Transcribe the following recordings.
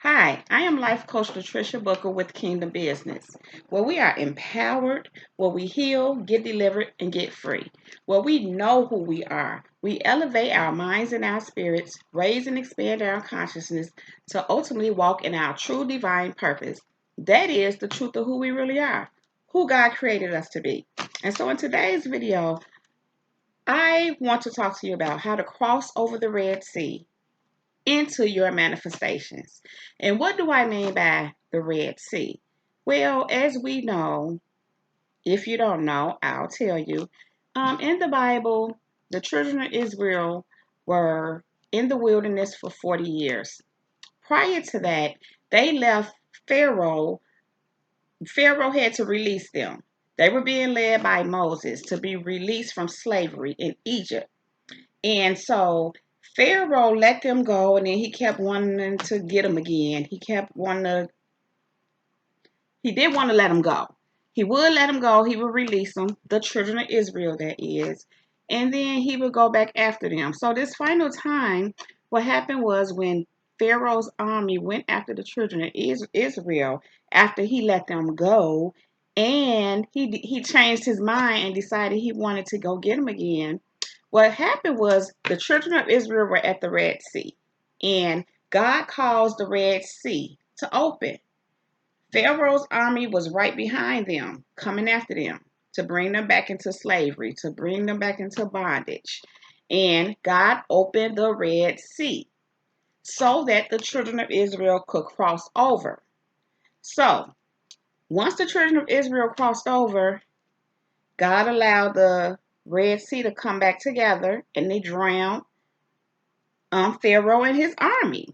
Hi, I am Life Coach Latricia Booker with Kingdom Business, where we are empowered, where we heal, get delivered, and get free, where we know who we are. We elevate our minds and our spirits, raise and expand our consciousness to ultimately walk in our true divine purpose. That is the truth of who we really are, who God created us to be. And so in today's video, I want to talk to you about how to cross over the Red Sea into your manifestations. And what do I mean by the Red Sea? Well, as we know, if you don't know, I'll tell you. In the Bible, the children of Israel were in the wilderness for 40 years. Prior to that, they left Pharaoh. Pharaoh had to release them. They were being led by Moses to be released from slavery in Egypt. And so Pharaoh let them go, and then he kept wanting to get them again. He did want to let them go. He would let them go. He would release them, the children of Israel, that is. And then he would go back after them. So this final time, what happened was when Pharaoh's army went after the children of Israel after he let them go, and he changed his mind and decided he wanted to go get them again. What happened was the children of Israel were at the Red Sea, and God caused the Red Sea to open. Pharaoh's army was right behind them, coming after them to bring them back into slavery, to bring them back into bondage. And God opened the Red Sea so that the children of Israel could cross over. So, once the children of Israel crossed over, God allowed the Red Sea to come back together, and they drowned Pharaoh and his army.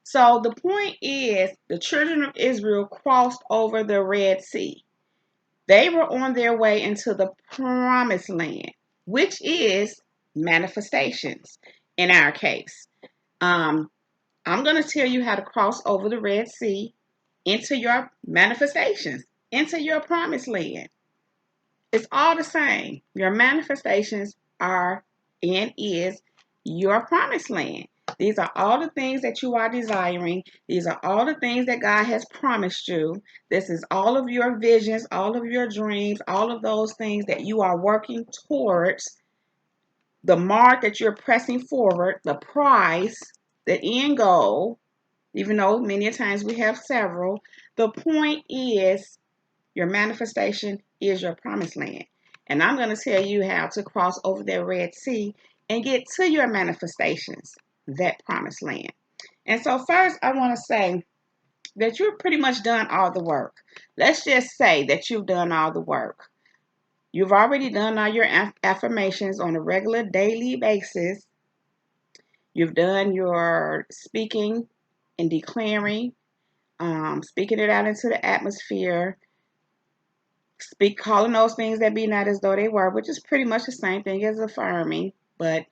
So the point is, the children of Israel crossed over the Red Sea. They were on their way into the promised land, which is manifestations in our case. Um, I'm going to tell you how to cross over the Red Sea into your manifestations, into your promised land. It's all the same. Your manifestations are and is your promised land. These are all the things that you are desiring. These are all the things that God has promised you. This is all of your visions, all of your dreams, all of those things that you are working towards, the mark that you're pressing forward, the prize, the end goal, even though many times we have several. The point is your manifestation is your promised land. And I'm going to tell you how to cross over that Red Sea and get to your manifestations, that promised land. And so, first, I want to say that you've pretty much done all the work. Let's just say that you've done all the work. You've already done all your affirmations on a regular daily basis. You've done your speaking and declaring, speaking it out into the atmosphere, speak calling those things that be not as though they were, which is pretty much the same thing as affirming, but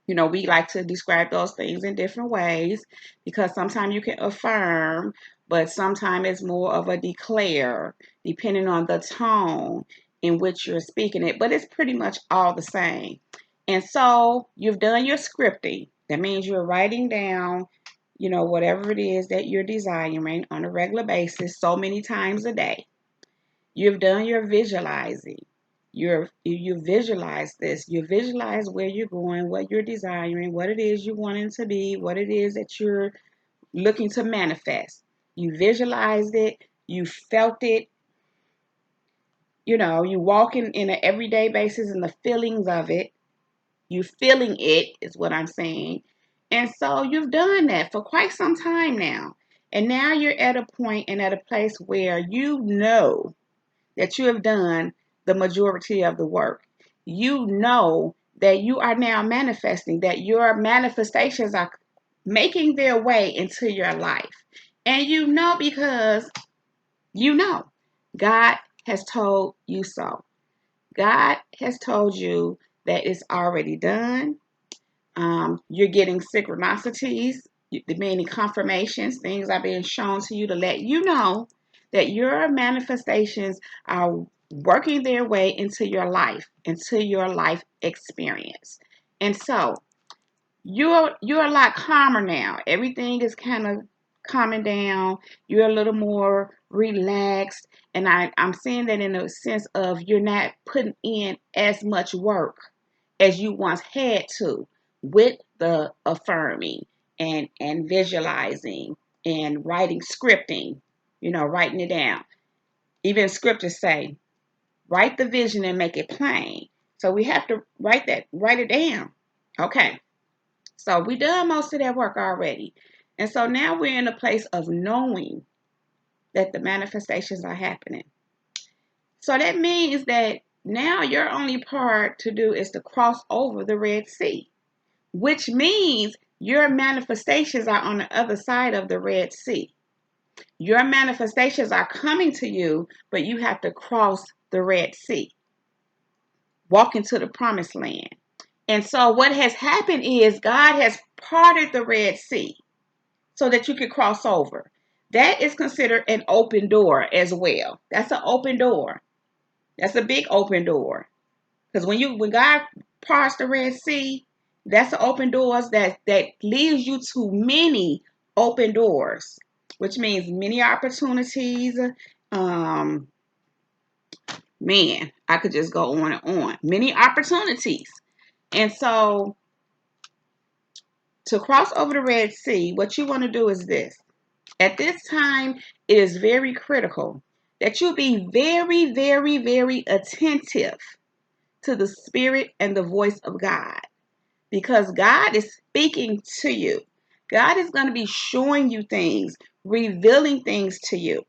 we like to describe those things in different ways because sometimes you can affirm, but sometimes it's more of a declare, depending on the tone in which you're speaking it, but it's pretty much all the same. And so you've done your scripting. That means you're writing down, whatever it is that you're desiring on a regular basis so many times a day. You've done your visualizing. You visualize this. You visualize where you're going, what you're desiring, what it is you want it to be, what it is that you're looking to manifest. You visualized it. You felt it. You walk in an everyday basis and the feelings of it. You feeling it is what I'm saying. And so you've done that for quite some time now. And now you're at a point and at a place where you know that you have done the majority of the work. You know that you are now manifesting, that your manifestations are making their way into your life. And because God has told you so. God has told you that it's already done. You're getting synchronicities, meaning confirmations. Things are being shown to you to let you know that your manifestations are working their way into your life, into your life experience. And so you're a lot calmer now. Everything is kind of calming down. You're a little more relaxed. And I'm saying that in a sense of you're not putting in as much work as you once had to with the affirming and visualizing and writing scripting, writing it down. Even scriptures say, write the vision and make it plain. So we have to write it down. Okay. So we done most of that work already. And so now we're in a place of knowing that the manifestations are happening. So that means that now your only part to do is to cross over the Red Sea, which means your manifestations are on the other side of the Red Sea. Your manifestations are coming to you, but you have to cross the Red Sea, walk into the promised land. And so what has happened is God has parted the Red Sea so that you can cross over. That is considered an open door as well. That's an open door. That's a big open door. Because when God parts the Red Sea, that's the open doors that leads you to many open doors, which means many opportunities. Um, Man, I could just go on and on. Many opportunities. And so to cross over the Red Sea, what you want to do is this. At this time, it is very critical that you be very, very, very attentive to the spirit and the voice of God, because God is speaking to you. God is going to be showing you things, revealing things to you.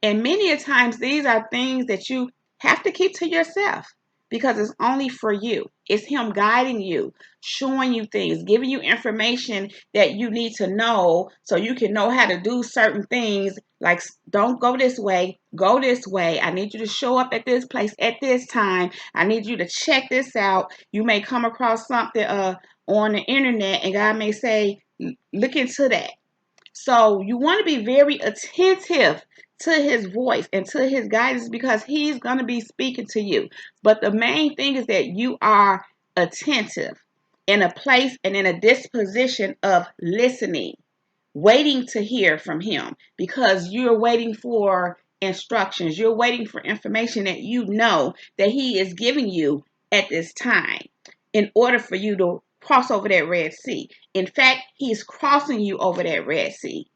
And many a times these are things that you have to keep to yourself because it's only for you. It's him guiding you, showing you things, giving you information that you need to know so you can know how to do certain things, like don't go this way, go this way. I need you to show up at this place at this time. I need you to check this out. You may come across something on the internet and God may say, look into that. So you want to be very attentive to his voice and to his guidance because he's going to be speaking to you. But the main thing is that you are attentive in a place and in a disposition of listening, waiting to hear from him because you're waiting for instructions. You're waiting for information that you know that he is giving you at this time in order for you to cross over that Red Sea. In fact, he's crossing you over that Red Sea.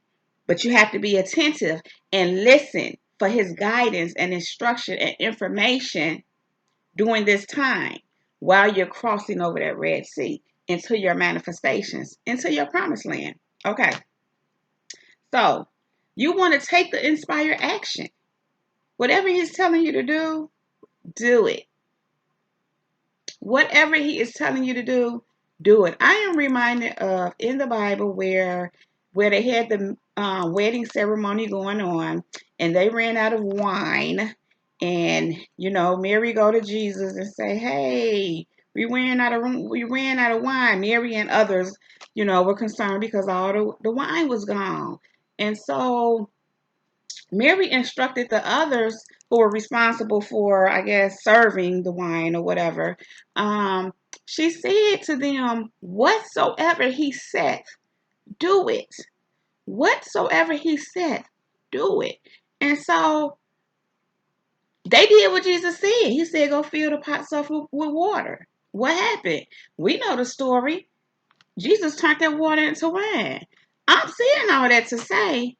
But you have to be attentive and listen for his guidance and instruction and information during this time while you're crossing over that Red Sea into your manifestations, into your promised land. Okay. So you want to take the inspired action. Whatever he's telling you to do it. Whatever he is telling you to do it. I am reminded of in the Bible where they had the wedding ceremony going on, and they ran out of wine, and Mary go to Jesus and say, "Hey, we ran out of wine." Mary and others, were concerned because all the wine was gone, and so Mary instructed the others who were responsible for, I guess, serving the wine or whatever. She said to them, "Whatsoever he saith, do it. Whatsoever he saith, do it." And so they did what Jesus said. He said, "Go fill the pots up with water." What happened? We know the story. Jesus turned that water into wine. I'm saying all that to say,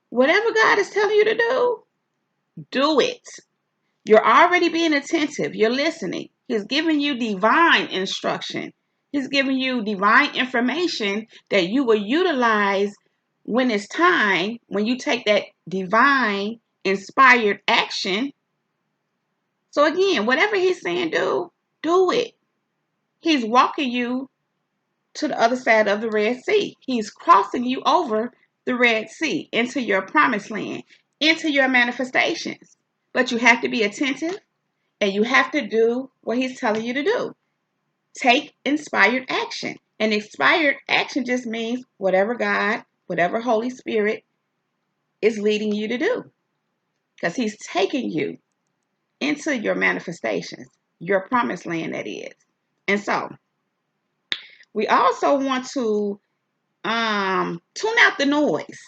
whatever God is telling you to do it. You're already being attentive. You're listening. He's giving you divine instruction. He's giving you divine information that you will utilize when it's time, when you take that divine inspired action. So again, whatever he's saying do it. He's walking you to the other side of the Red Sea. He's crossing you over the Red Sea into your promised land, into your manifestations. But you have to be attentive and you have to do what he's telling you to do. Take inspired action. And inspired action just means whatever God, whatever Holy Spirit is leading you to do. Because he's taking you into your manifestations, your promised land, that is. And so we also want to tune out the noise.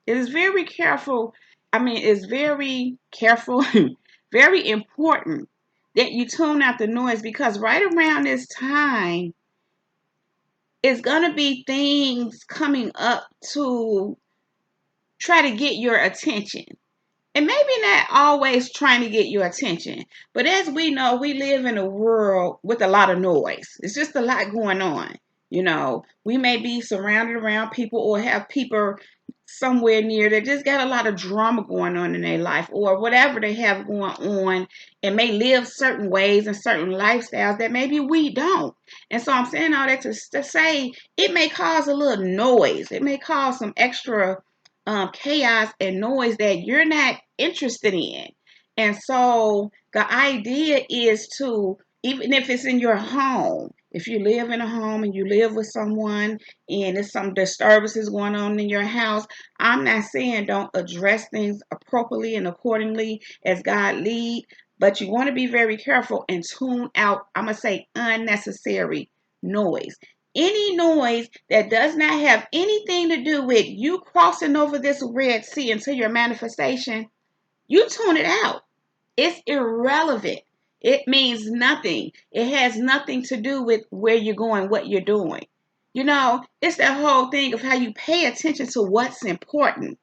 It is very careful. I mean, it's very careful, very important that you tune out the noise, because right around this time, it's going to be things coming up to try to get your attention. And maybe not always trying to get your attention. But as we know, we live in a world with a lot of noise. It's just a lot going on. We may be surrounded around people or have people somewhere near that just got a lot of drama going on in their life, or whatever they have going on, and may live certain ways and certain lifestyles that maybe we don't. And so I'm saying all that to say it may cause a little noise. It may cause some extra chaos and noise that you're not interested in. And so the idea is to, even if it's in your home, if you live in a home and you live with someone and there's some disturbances going on in your house, I'm not saying don't address things appropriately and accordingly as God lead, but you want to be very careful and tune out, I'm going to say, unnecessary noise. Any noise that does not have anything to do with you crossing over this Red Sea into your manifestation, you tune it out. It's irrelevant. It means nothing. It has nothing to do with where you're going, what you're doing. It's that whole thing of how you pay attention to what's important.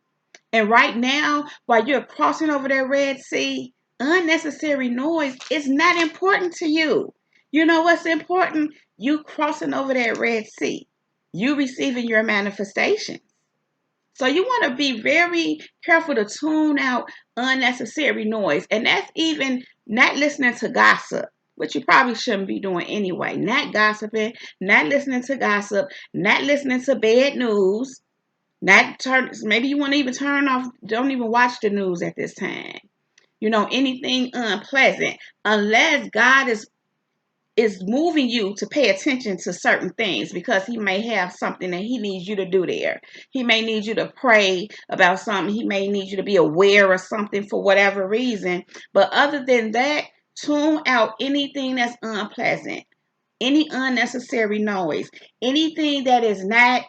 And right now, while you're crossing over that Red Sea, unnecessary noise is not important to you. You know what's important? You crossing over that Red Sea. You receiving your manifestation. So you want to be very careful to tune out unnecessary noise. And that's even not listening to gossip, which you probably shouldn't be doing anyway. Not gossiping, not listening to gossip, not listening to bad news. Maybe you want to even turn off, don't even watch the news at this time. Anything unpleasant, unless God is moving you to pay attention to certain things, because he may have something that he needs you to do there. He may need you to pray about something. He may need you to be aware of something for whatever reason. But other than that, tune out anything that's unpleasant, any unnecessary noise, anything that is not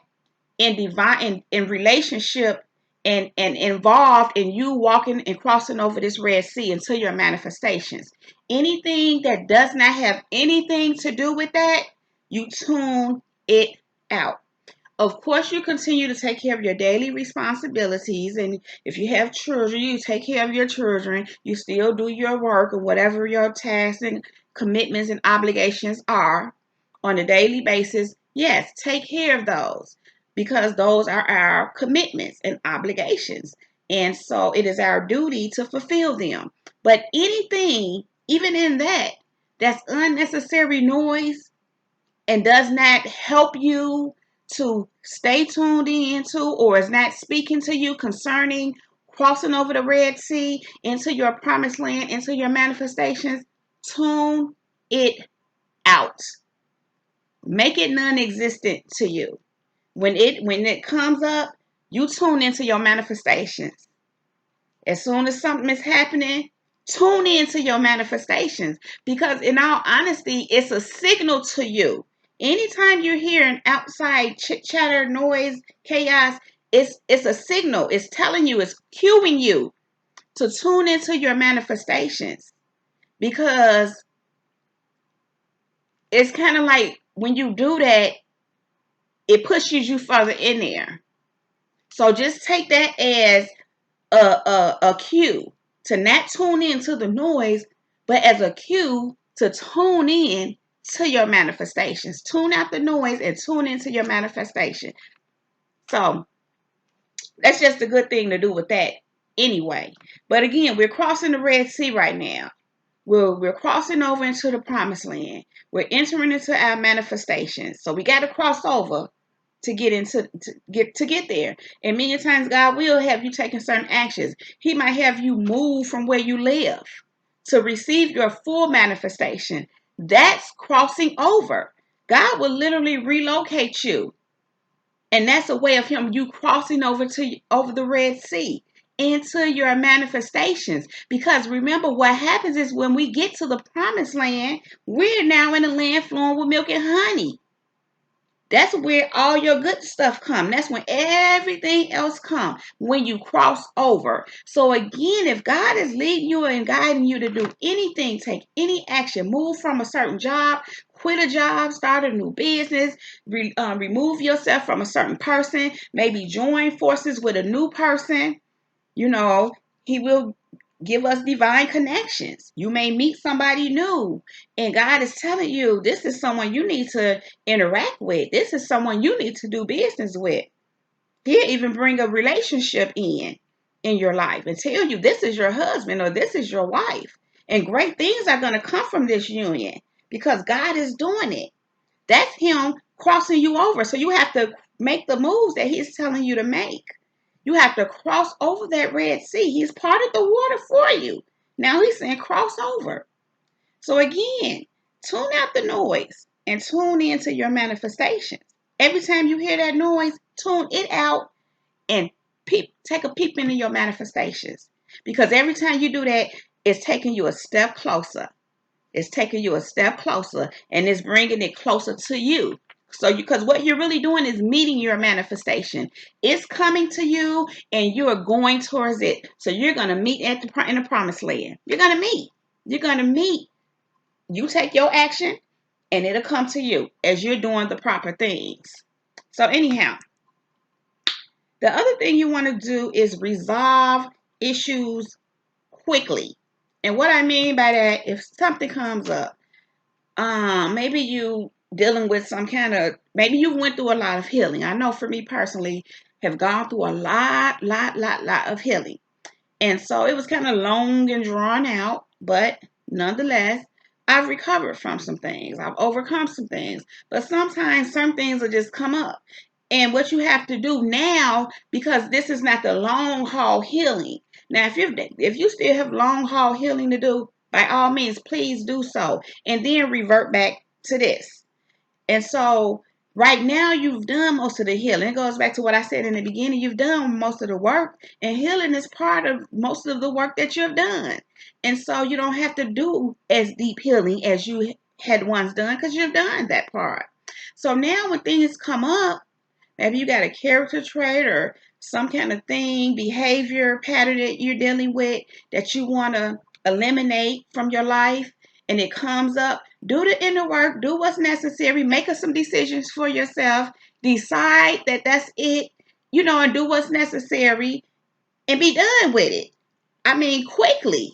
in divine in relationship and involved in you walking and crossing over this Red Sea into your manifestations. Anything that does not have anything to do with that, you tune it out. Of course, you continue to take care of your daily responsibilities. And if you have children, you take care of your children. You still do your work or whatever your tasks and commitments and obligations are on a daily basis. Yes, take care of those, because those are our commitments and obligations. And so it is our duty to fulfill them. But anything, even in that, that's unnecessary noise and does not help you to stay tuned into, or is not speaking to you concerning crossing over the Red Sea into your promised land, into your manifestations, tune it out. Make it non-existent to you. When it comes up, you tune into your manifestations. As soon as something is happening, tune into your manifestations, because in all honesty, it's a signal to you. Anytime you're hearing outside chit chatter, noise, chaos, it's a signal. It's telling you, it's cueing you to tune into your manifestations, because it's kind of like when you do that, it pushes you further in there. So just take that as a cue to not tune into the noise, but as a cue to tune in to your manifestations. Tune out the noise and tune into your manifestation. So that's just a good thing to do with that anyway. But again, we're crossing the Red Sea right now. We're crossing over into the promised land. We're entering into our manifestations. So we got to cross over to get there. And many times God will have you taking certain actions. He might have you move from where you live to receive your full manifestation. That's crossing over. God will literally relocate you. And that's a way of you crossing over the Red Sea into your manifestations. Because remember, what happens is when we get to the promised land, we're now in a land flowing with milk and honey. That's where all your good stuff come. That's when everything else come, when you cross over. So again, if God is leading you and guiding you to do anything, take any action, move from a certain job, quit a job, start a new business, remove yourself from a certain person, maybe join forces with a new person, you know, he will give us divine connections. You may meet somebody new, and God is telling you this is someone you need to interact with. This is someone you need to do business with. He'll even bring a relationship in your life and tell you this is your husband or this is your wife. And great things are going to come from this union because God is doing it. That's him crossing you over. So you have to make the moves that he's telling you to make. You have to cross over that Red Sea. He's parted the water for you. Now he's saying cross over. So again, tune out the noise and tune into your manifestations. Every time you hear that noise, tune it out and take a peep into your manifestations. Because every time you do that, it's taking you a step closer. It's taking you a step closer and it's bringing it closer to you. So because what you're really doing is meeting your manifestation. It's coming to you and you're going towards it. So you're going to meet in the promised land. You're going to meet. You're going to meet. You take your action and it'll come to you as you're doing the proper things. So anyhow, the other thing you want to do is resolve issues quickly. And what I mean by that, if something comes up, maybe you dealing with some kind of, maybe you went through a lot of healing. I know for me personally, have gone through a lot of healing. And so it was kind of long and drawn out, but nonetheless, I've recovered from some things. I've overcome some things. But sometimes some things will just come up. And what you have to do now, because this is not the long haul healing. Now, if you still have long haul healing to do, by all means, please do so. And then revert back to this. And so right now you've done most of the healing. It goes back to what I said in the beginning. You've done most of the work, and healing is part of most of the work that you've done. And so you don't have to do as deep healing as you had once done because you've done that part. So now when things come up, maybe you got a character trait or some kind of thing, behavior pattern that you're dealing with that you want to eliminate from your life, and it comes up, do the inner work, do what's necessary, make some decisions for yourself, decide that that's it, and do what's necessary and be done with it. I mean, quickly.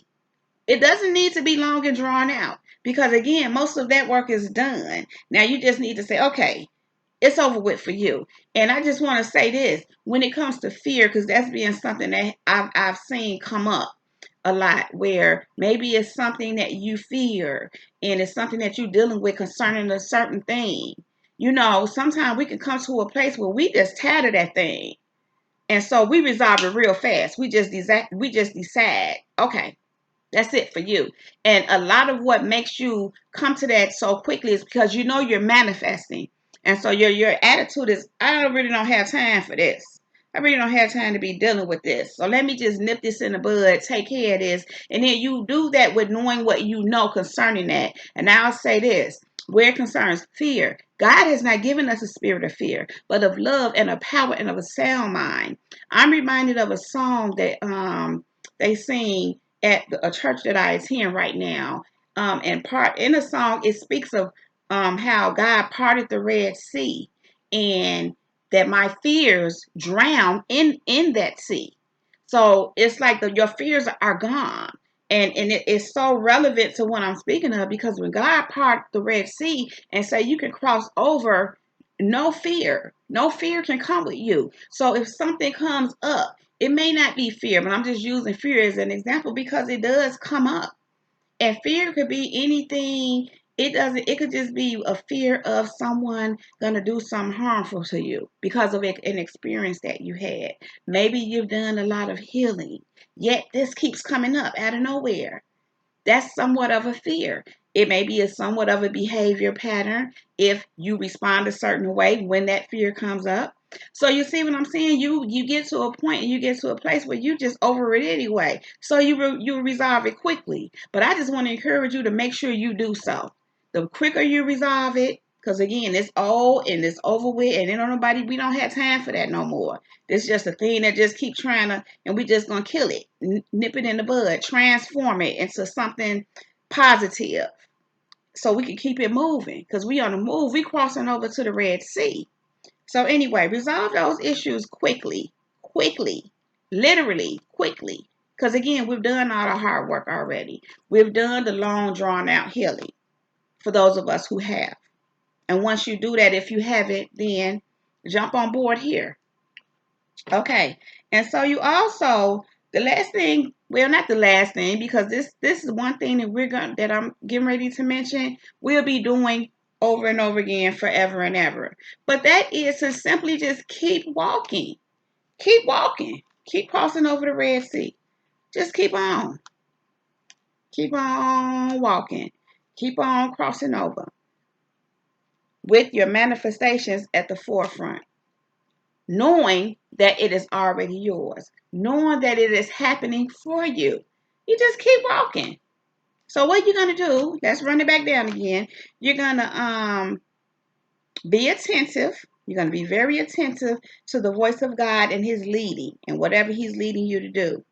It doesn't need to be long and drawn out because, again, most of that work is done. Now you just need to say, okay, it's over with for you. And I just want to say this when it comes to fear, because that's being something that I've seen come up a lot, where maybe it's something that you fear and it's something that you're dealing with concerning a certain thing. Sometimes we can come to a place where we just tired of that thing. And so we resolve it real fast. We just decide, okay, that's it for you. And a lot of what makes you come to that so quickly is because you're manifesting. And so your attitude is, I really don't have time for this. I really don't have time to be dealing with this. So let me just nip this in the bud, take care of this. And then you do that with knowing what you know concerning that. And I'll say this, where it concerns fear, God has not given us a spirit of fear, but of love and of power and of a sound mind. I'm reminded of a song that they sing at a church that I attend right now. And part in the song, it speaks of how God parted the Red Sea, and that my fears drown in that sea. So it's like your fears are gone. And it is so relevant to what I'm speaking of, because when God parted the Red Sea and say you can cross over, no fear can come with you. So if something comes up, it may not be fear, but I'm just using fear as an example because it does come up. And fear could be anything. It could just be a fear of someone going to do something harmful to you because of an experience that you had. Maybe you've done a lot of healing, yet this keeps coming up out of nowhere. That's somewhat of a fear. It may be a somewhat of a behavior pattern if you respond a certain way when that fear comes up. So you see what I'm saying? You get to a point and you get to a place where you just over it anyway. So you resolve it quickly. But I just want to encourage you to make sure you do so. The quicker you resolve it, Because again, it's old and it's over with, and then we don't have time for that no more. It's just a thing that just keep trying to, and we just gonna kill it, nip it in the bud, transform it into something positive, so we can keep it moving. Because we on the move, we crossing over to the Red Sea. So anyway, resolve those issues quickly, literally quickly. Because again, we've done all the hard work already. We've done the long drawn out healing for those of us who have. And once you do that, if you haven't, then jump on board here. Okay. And so you also, the last thing, well, not the last thing, because this is one thing that I'm getting ready to mention, we'll be doing over and over again forever and ever. But that is to simply just keep walking. Keep walking. Keep crossing over the Red Sea. Just keep on. Keep on walking. Keep on crossing over with your manifestations at the forefront, knowing that it is already yours, knowing that it is happening for you. You just keep walking. So what you're going to do, let's run it back down again. You're going to be attentive. You're going to be very attentive to the voice of God and his leading and whatever he's leading you to do.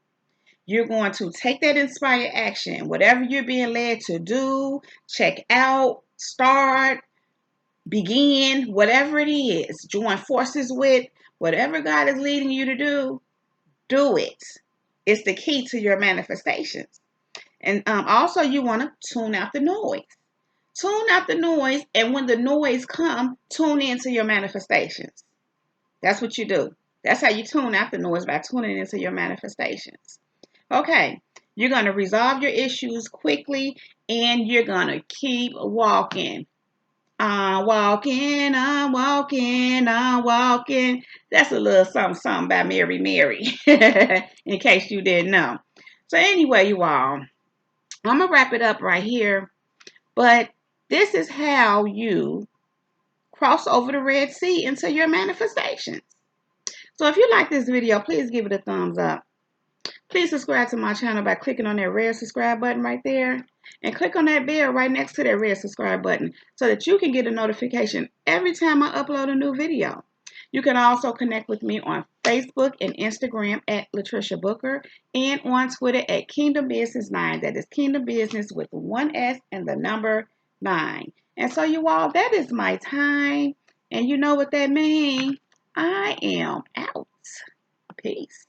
You're going to take that inspired action, whatever you're being led to do, check out, start, begin, whatever it is, join forces with, whatever God is leading you to do it. It's the key to your manifestations. And also you want to tune out the noise. Tune out the noise, and when the noise comes, tune into your manifestations. That's what you do. That's how you tune out the noise, by tuning into your manifestations. Okay, you're going to resolve your issues quickly, and you're going to keep walking. I'm walking, I'm walking, I'm walking. That's a little something by Mary, in case you didn't know. So anyway, you all, I'm going to wrap it up right here. But this is how you cross over the Red Sea into your manifestations. So if you like this video, please give it a thumbs up. Please subscribe to my channel by clicking on that red subscribe button right there. And click on that bell right next to that red subscribe button so that you can get a notification every time I upload a new video. You can also connect with me on Facebook and Instagram at Latricia Booker, and on Twitter at Kingdom Business 9. That is Kingdom Business with one S and the number 9. And so you all, that is my time. And you know what that means. I am out. Peace.